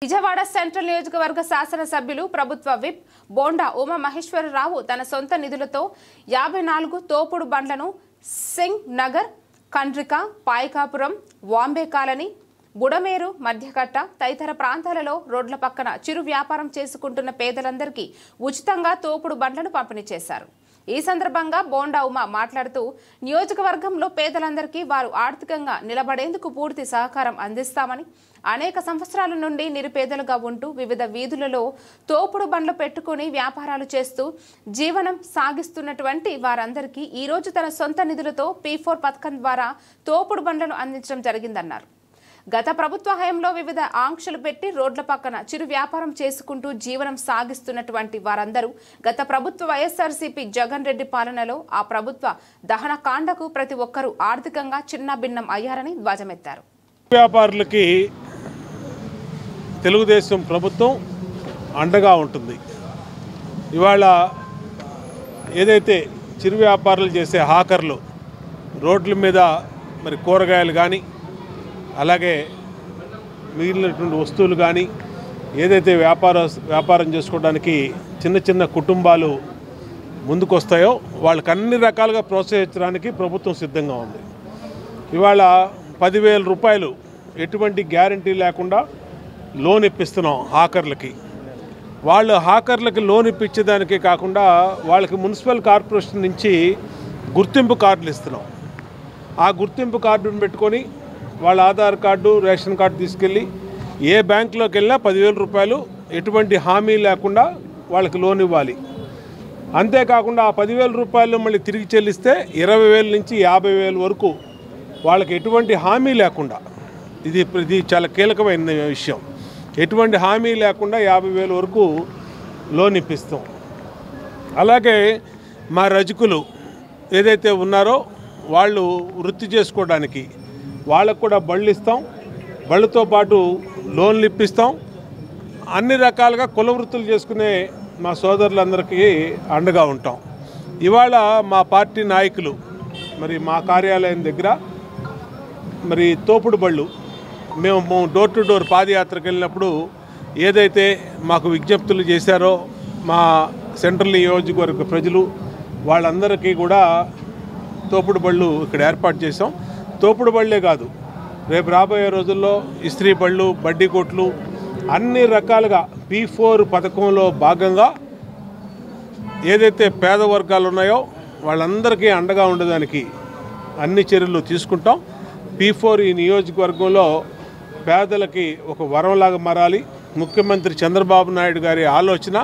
Vijayawada central నియోజకవర్గ శాసనసభ్యులు ప్రభుత్వ విప్ బోండా ఉమా మహేశ్వరరావు తన సొంత నిధులతో 54 తోపుడు బండ్లను సింగ్ నగర్, కండ్రిక, పాయకాపురం, వాంబే కాలనీ, బుడమేరు, మధ్యకట్ట తదితర ప్రాంతాలలో రోడ్ల పక్కన చిరు వ్యాపారం చేసుకుంటున్న పేదలందరికీ ఉచితంగా తోపుడు బండ్లను పంపిణీ చేశారు. ఈ సందర్భంగా బోండా ఉమా మాట్లాడుతూ నియోజకవర్గంలో పేదలందరికీ వారు ఆర్థికంగా నిలబడేందుకు పూర్తి సహకారం అందిస్తామని, అనేక సంవత్సరాల నుండి నిరుపేదలుగా ఉంటూ వివిధ వీధులలో తోపుడు బండ్లు పెట్టుకుని వ్యాపారాలు చేస్తూ జీవనం సాగిస్తున్నటువంటి వారందరికీ ఈ రోజు తన సొంత నిధులతో P4 పథకం ద్వారా తోపుడు బండ్లను అందించడం జరిగిందన్నారు. గత ప్రభుత్వ హయాంలో వివిధ ఆంక్షలు పెట్టి రోడ్ల పక్కన చిరు వ్యాపారం చేసుకుంటూ జీవనం సాగిస్తున్నటువంటి వారందరూ గత ప్రభుత్వ వైఎస్ఆర్సీపీ జగన్ రెడ్డి పాలనలో ఆ ప్రభుత్వ దహన కాండకు ప్రతి ఒక్కరూ ఆర్థికంగా చిన్న భిన్నం అయ్యారని ధ్వజమెత్తారు. వ్యాపారులకి తెలుగుదేశం ప్రభుత్వం అండగా ఉంటుంది. ఇవాళ ఏదైతే చిరు వ్యాపారాలు చేసే హాకర్లు రోడ్ల మీద మరి కూరగాయలు కానీ అలాగే మిగిలినటువంటి వస్తువులు కానీ ఏదైతే వ్యాపారం చేసుకోవడానికి చిన్న చిన్న కుటుంబాలు ముందుకొస్తాయో వాళ్ళకి అన్ని రకాలుగా ప్రోత్సహించడానికి ప్రభుత్వం సిద్ధంగా ఉంది. ఇవాళ 10,000 రూపాయలు ఎటువంటి గ్యారంటీ లేకుండా లోన్ ఇప్పిస్తున్నాం హాకర్లకి. వాళ్ళు హాకర్లకి లోన్ ఇప్పించేదానికే కాకుండా వాళ్ళకి మున్సిపల్ కార్పొరేషన్ నుంచి గుర్తింపు కార్డులు ఇస్తున్నాం. ఆ గుర్తింపు కార్డును పెట్టుకొని వాళ్ళ ఆధార్ కార్డు, రేషన్ కార్డు తీసుకెళ్ళి ఏ బ్యాంకులోకి వెళ్ళినా 10,000 రూపాయలు ఎటువంటి హామీ లేకుండా వాళ్ళకి లోన్ ఇవ్వాలి. అంతేకాకుండా ఆ 10,000 రూపాయలు మళ్ళీ తిరిగి చెల్లిస్తే 20,000 నుంచి 50,000 వరకు వాళ్ళకి ఎటువంటి హామీ లేకుండా, ఇది చాలా కీలకమైన విషయం, ఎటువంటి హామీ లేకుండా 50,000 వరకు లోన్ ఇప్పిస్తాం. అలాగే మా రజకులు ఏదైతే ఉన్నారో వాళ్ళు వృత్తి చేసుకోవడానికి వాళ్ళకు కూడా బళ్ళు ఇస్తాం. బళ్ళతో పాటు లోన్లు ఇప్పిస్తాం. అన్ని రకాలుగా కుల వృత్తులు చేసుకునే మా సోదరులందరికీ అండగా ఉంటాం. ఇవాళ మా పార్టీ నాయకులు మరి మా కార్యాలయం దగ్గర మరి తోపుడు బళ్ళు మేము డోర్ టు డోర్ పాదయాత్రకు వెళ్ళినప్పుడు ఏదైతే మాకు విజ్ఞప్తులు చేశారో మా సెంట్రల్ నియోజకవర్గ ప్రజలు వాళ్ళందరికీ కూడా తోపుడు బళ్ళు ఇక్కడ ఏర్పాటు చేసాం. తోపుడు బళ్ళే కాదు, రేపు రాబోయే రోజుల్లో ఇస్త్రీ బళ్ళు, బడ్డీ కొట్లు అన్ని రకాలుగా P4 పథకంలో భాగంగా ఏదైతే పేద వర్గాలు ఉన్నాయో వాళ్ళందరికీ అండగా ఉండడానికి అన్ని చర్యలు తీసుకుంటాం. P4 ఈ నియోజకవర్గంలో పేదలకి ఒక వరంలాగా మారాలి. ముఖ్యమంత్రి చంద్రబాబు నాయుడు గారి ఆలోచన